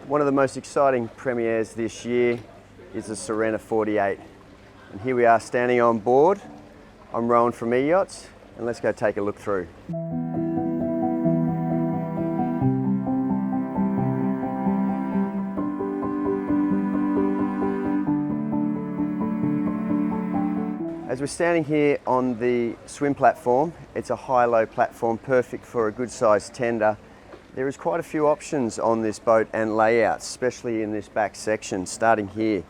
One of the most exciting premieres this year is the Sirena 48. And here we are standing on board. I'm Rowan from Yacht, and let's go take a look through. As we're standing here on the swim platform, it's a high-low platform, perfect for a good-sized tender. There is quite a few options on this boat and layouts, especially in this back section, starting here.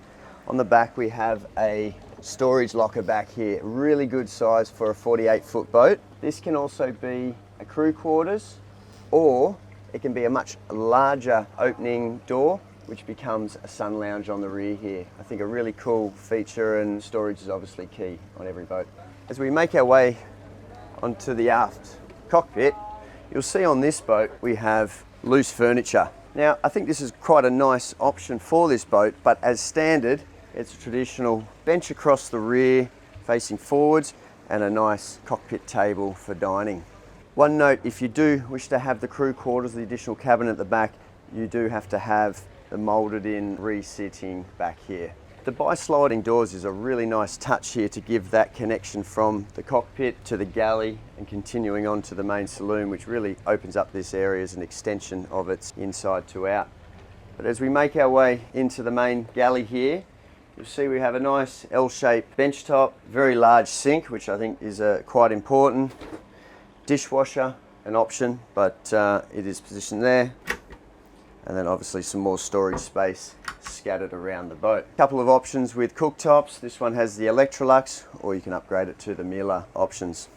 On the back we have a storage locker back here, really good size for a 48-foot boat. This can also be a crew quarters, or it can be a much larger opening door, which becomes a sun lounge on the rear here. I think a really cool feature, and storage is obviously key on every boat. As we make our way onto the aft cockpit, you'll see on this boat we have loose furniture. Now, I think this is quite a nice option for this boat, but as standard, it's a traditional bench across the rear facing forwards and a nice cockpit table for dining. One note, if you do wish to have the crew quarters, the additional cabin at the back, you do have to have the moulded in re-sitting back here. The bi-sliding doors is a really nice touch here to give that connection from the cockpit to the galley and continuing on to the main saloon, which really opens up this area as an extension of its inside to out. But as we make our way into the main galley here, you'll see we have a nice L-shaped bench top, very large sink, which I think is quite important. Dishwasher, an option, but it is positioned there. And then obviously some more storage space scattered around the boat. A couple of options with cooktops. This one has the Electrolux, or you can upgrade it to the Miele options.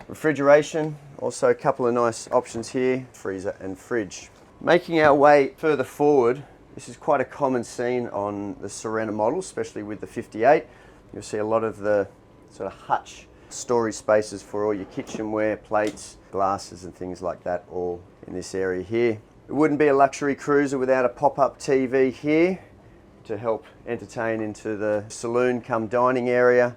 Refrigeration, also a couple of nice options here, freezer and fridge. Making our way further forward, this is quite a common scene on the Sirena model, especially with the 58. You'll see a lot of the sort of hutch storage spaces for all your kitchenware, plates, glasses and things like that, all in this area here. It wouldn't be a luxury cruiser without a pop-up TV here to help entertain into the saloon come dining area.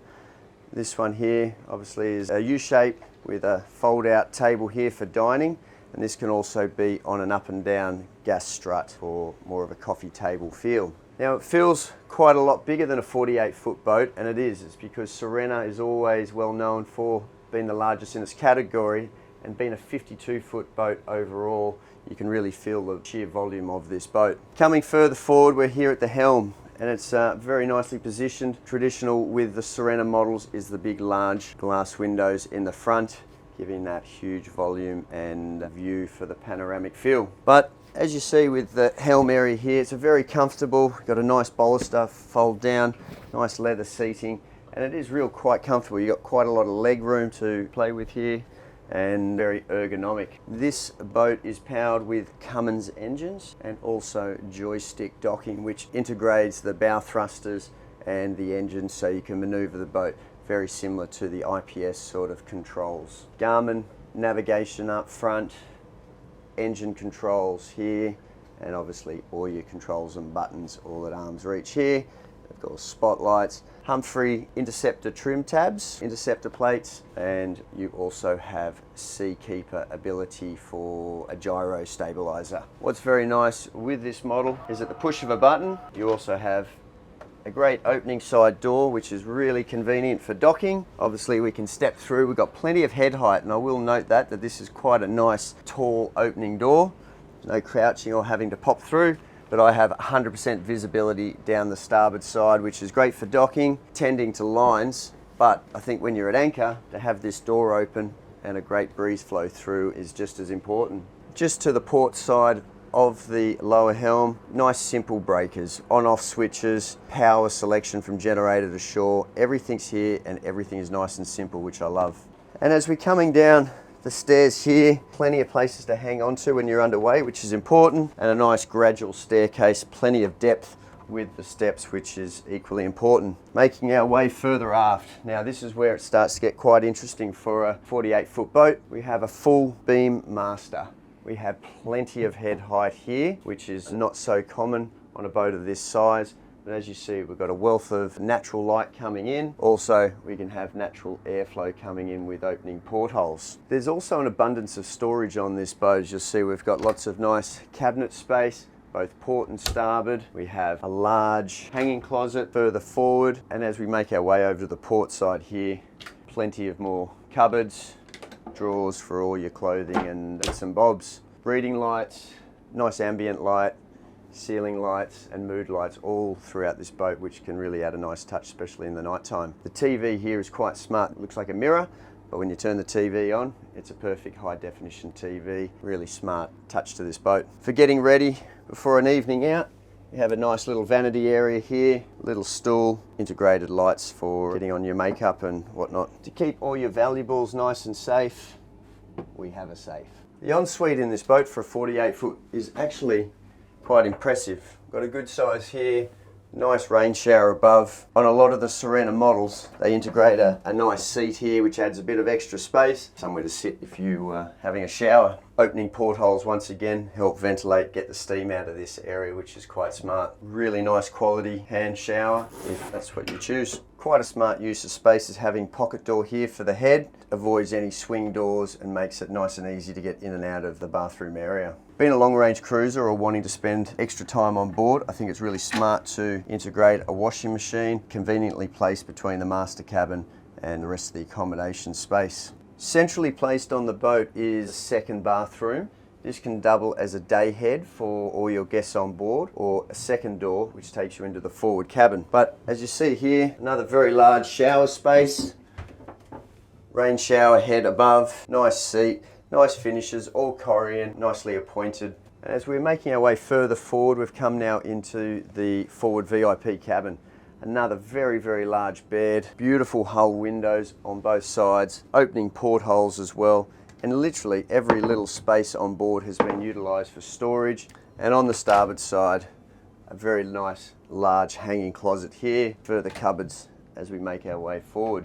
This one here obviously is a U-shape with a fold-out table here for dining, and this can also be on an up and down gas strut for more of a coffee table feel. Now it feels quite a lot bigger than a 48-foot boat, and it is. It's because Sirena is always well known for being the largest in its category, and being a 52-foot boat overall, you can really feel the sheer volume of this boat. Coming further forward, we're here at the helm, and it's very nicely positioned. Traditional with the Sirena models is the big large glass windows in the front, giving that huge volume and view for the panoramic feel. But as you see with the helm area here, it's a very comfortable, got a nice baluster, fold down, nice leather seating, and it is quite comfortable. You've got quite a lot of leg room to play with here, and very ergonomic. This boat is powered with Cummins engines and also joystick docking, which integrates the bow thrusters and the engine so you can maneuver the boat, very similar to the IPS sort of controls. Garmin navigation up front, engine controls here, and obviously all your controls and buttons all at arm's reach here. Of course, spotlights, Humphrey interceptor trim tabs, interceptor plates, and you also have Seakeeper ability for a gyro stabilizer. What's very nice with this model is at the push of a button, you also have a great opening side door, which is really convenient for docking. Obviously we can step through, we've got plenty of head height, and I will note that this is quite a nice tall opening door. No crouching or having to pop through. But I have 100% visibility down the starboard side, which is great for docking, tending to lines. But I think when you're at anchor, to have this door open and a great breeze flow through is just as important. Just to the port side of the lower helm, nice simple breakers, on-off switches, power selection from generator to shore. Everything's here and everything is nice and simple, which I love. And as we're coming down the stairs here, plenty of places to hang on to when you're underway, which is important, and a nice gradual staircase, plenty of depth with the steps, which is equally important. Making our way further aft. Now this is where it starts to get quite interesting for a 48-foot boat. We have a full beam master. We have plenty of head height here, which is not so common on a boat of this size. But as you see, we've got a wealth of natural light coming in. Also, we can have natural airflow coming in with opening portholes. There's also an abundance of storage on this boat. As you'll see, we've got lots of nice cabinet space, both port and starboard. We have a large hanging closet further forward, and as we make our way over to the port side here, plenty of more cupboards, drawers for all your clothing and bits and bobs. Reading lights, nice ambient light, ceiling lights and mood lights all throughout this boat, which can really add a nice touch, especially in the night time. The TV here is quite smart. It looks like a mirror, but when you turn the TV on, it's a perfect high definition TV. Really smart touch to this boat. For getting ready before an evening out, you have a nice little vanity area here, little stool, integrated lights for getting on your makeup and whatnot. To keep all your valuables nice and safe, we have a safe. The ensuite in this boat for a 48 foot is actually quite impressive. Got a good size here, nice rain shower above. On a lot of the Sirena models, they integrate a nice seat here, which adds a bit of extra space. Somewhere to sit if you having a shower. Opening portholes once again help ventilate, get the steam out of this area, which is quite smart. Really nice quality hand shower, if that's what you choose. Quite a smart use of space is having pocket door here for the head. Avoids any swing doors and makes it nice and easy to get in and out of the bathroom area. Being a long range cruiser or wanting to spend extra time on board, I think it's really smart to integrate a washing machine conveniently placed between the master cabin and the rest of the accommodation space. Centrally placed on the boat is a second bathroom. This can double as a day head for all your guests on board, or a second door which takes you into the forward cabin. But as you see here, another very large shower space, rain shower head above, nice seat, nice finishes, all Corian, nicely appointed. And as we're making our way further forward, we've come now into the forward VIP cabin. Another very, very large bed, beautiful hull windows on both sides, opening portholes as well, and literally every little space on board has been utilised for storage. And on the starboard side, a very nice large hanging closet here, further cupboards as we make our way forward.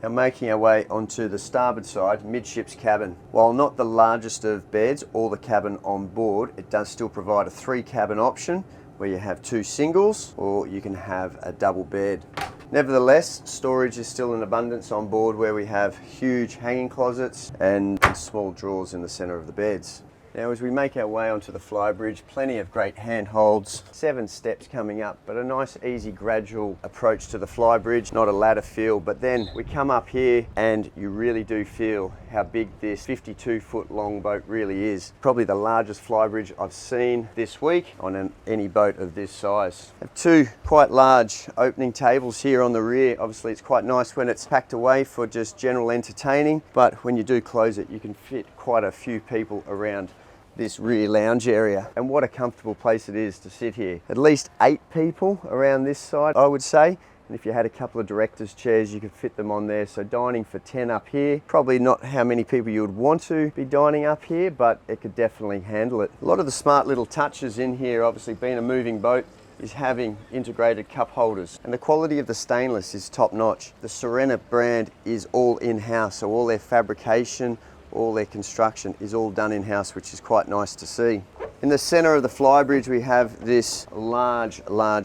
Now making our way onto the starboard side, midships cabin. While not the largest of beds or the cabin on board, it does still provide a 3 cabin option where you have 2 singles or you can have a double bed. Nevertheless, storage is still in abundance on board, where we have huge hanging closets and small drawers in the centre of the beds. Now as we make our way onto the Flybridge, plenty of great handholds, 7 steps coming up, but a nice easy gradual approach to the Flybridge, not a ladder feel. But then we come up here and you really do feel how big this 52 foot long boat really is. Probably the largest Flybridge I've seen this week on any boat of this size. I have 2 quite large opening tables here on the rear. Obviously it's quite nice when it's packed away for just general entertaining, but when you do close it, you can fit quite a few people around this rear lounge area. And what a comfortable place it is to sit here. At least 8 people around this side, I would say. And if you had a couple of director's chairs, you could fit them on there. So dining for 10 up here. Probably not how many people you would want to be dining up here, but it could definitely handle it. A lot of the smart little touches in here, obviously being a moving boat, is having integrated cup holders. And the quality of the stainless is top notch. The Sirena brand is all in-house, so all their fabrication, all their construction is all done in-house, which is quite nice to see. In the center of the Flybridge, we have this large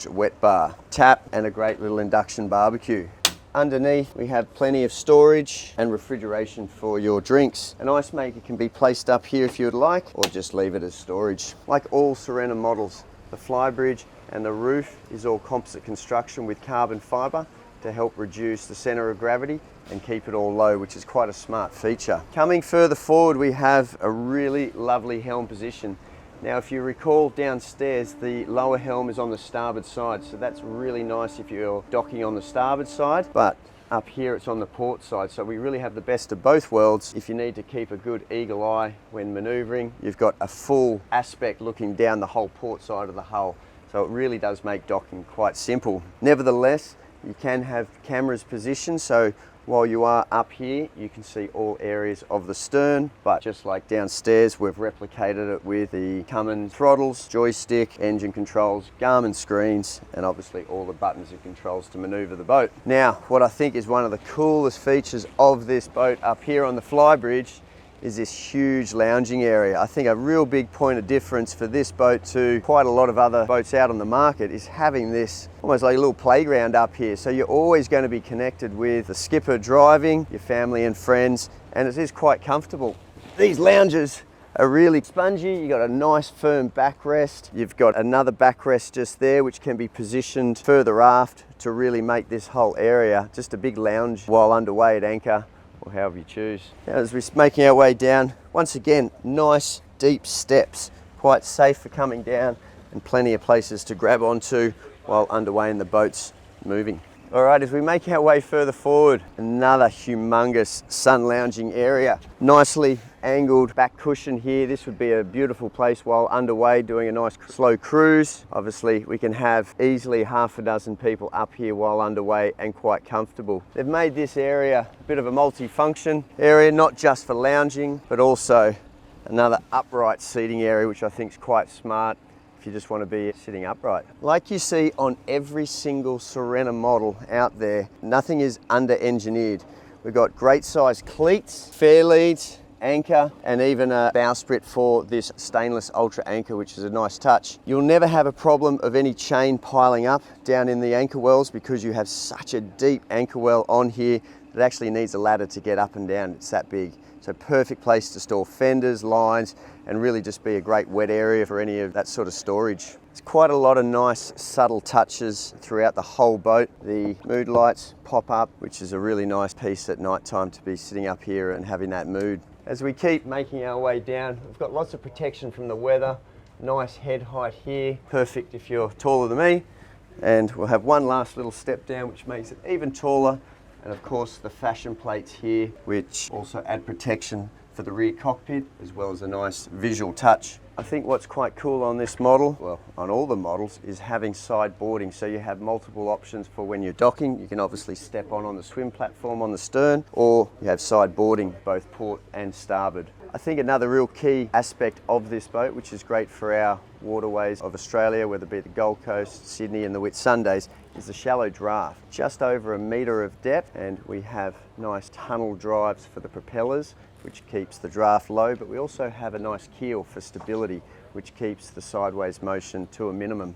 wet bar, tap, and a great little induction barbecue. Underneath, we have plenty of storage and refrigeration for your drinks. An ice maker can be placed up here if you would like, or just leave it as storage. Like all Sirena models, the Flybridge and the roof is all composite construction with carbon fiber to help reduce the center of gravity and keep it all low, which is quite a smart feature. Coming further forward, we have a really lovely helm position. Now, if you recall downstairs, the lower helm is on the starboard side, so that's really nice if you're docking on the starboard side, but up here it's on the port side, so we really have the best of both worlds. If you need to keep a good eagle eye when maneuvering, you've got a full aspect looking down the whole port side of the hull, so it really does make docking quite simple. Nevertheless, you can have cameras positioned, so while you are up here, you can see all areas of the stern, but just like downstairs, we've replicated it with the Cummins throttles, joystick, engine controls, Garmin screens, and obviously all the buttons and controls to maneuver the boat. Now, what I think is one of the coolest features of this boat up here on the Flybridge is this huge lounging area. I think a real big point of difference for this boat to quite a lot of other boats out on the market is having this almost like a little playground up here. So you're always going to be connected with the skipper driving, your family and friends, and it is quite comfortable. These lounges are really spongy. You've got a nice firm backrest. You've got another backrest just there, which can be positioned further aft to really make this whole area just a big lounge while underway at anchor, or however you choose. Now, as we're making our way down, once again, nice deep steps, quite safe for coming down, and plenty of places to grab onto while underway and the boat's moving. All right, as we make our way further forward, another humongous sun lounging area. Nicely angled back cushion here. This would be a beautiful place while underway doing a nice slow cruise. Obviously, we can have easily half a dozen people up here while underway and quite comfortable. They've made this area a bit of a multi-function area, not just for lounging, but also another upright seating area, which I think is quite smart if you just want to be sitting upright. Like you see on every single Sirena model out there, nothing is under-engineered. We've got great size cleats, fair leads, anchor, and even a bowsprit for this stainless ultra anchor, which is a nice touch. You'll never have a problem of any chain piling up down in the anchor wells because you have such a deep anchor well on here that actually needs a ladder to get up and down. It's that big. So perfect place to store fenders, lines, and really just be a great wet area for any of that sort of storage. There's quite a lot of nice subtle touches throughout the whole boat. The mood lights pop up, which is a really nice piece at night time to be sitting up here and having that mood. As we keep making our way down, we've got lots of protection from the weather. Nice head height here, perfect if you're taller than me. And we'll have one last little step down, which makes it even taller. And of course the fashion plates here, which also add protection for the rear cockpit, as well as a nice visual touch. I think what's quite cool on this model, well, on all the models, is having side boarding. So you have multiple options for when you're docking. You can obviously step on the swim platform on the stern, or you have side boarding, both port and starboard. I think another real key aspect of this boat, which is great for our waterways of Australia, whether it be the Gold Coast, Sydney and the Whitsundays, is the shallow draft. Just over 1 metre of depth, and we have nice tunnel drives for the propellers, which keeps the draft low, but we also have a nice keel for stability, which keeps the sideways motion to a minimum.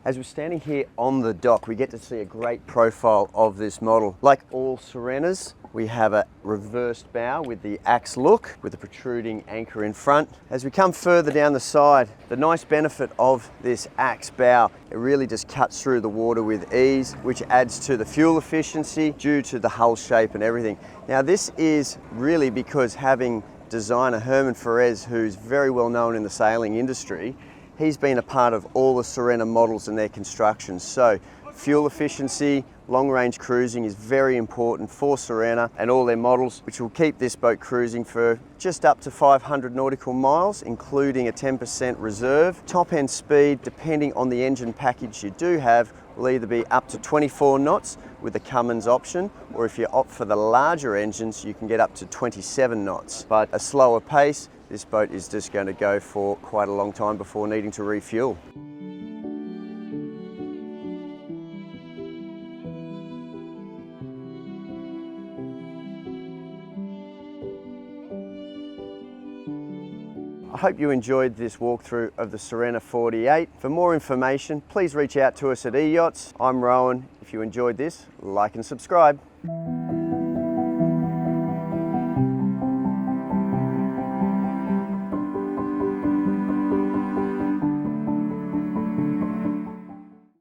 As we're standing here on the dock, we get to see a great profile of this model. Like all Sirenas, we have a reversed bow with the axe look, with a protruding anchor in front. As we come further down the side, the nice benefit of this axe bow, it really just cuts through the water with ease, which adds to the fuel efficiency due to the hull shape and everything. Now this is really because having designer Herman Ferez, who's very well known in the sailing industry, he's been a part of all the Sirena models and their construction. So fuel efficiency, long-range cruising is very important for Sirena and all their models, which will keep this boat cruising for just up to 500 nautical miles, including a 10% reserve. Top-end speed, depending on the engine package you do have, will either be up to 24 knots with the Cummins option, or if you opt for the larger engines, you can get up to 27 knots. But a slower pace, this boat is just going to go for quite a long time before needing to refuel. I hope you enjoyed this walkthrough of the Sirena 48. For more information, please reach out to us at Yachts. I'm Rowan. If you enjoyed this, like and subscribe.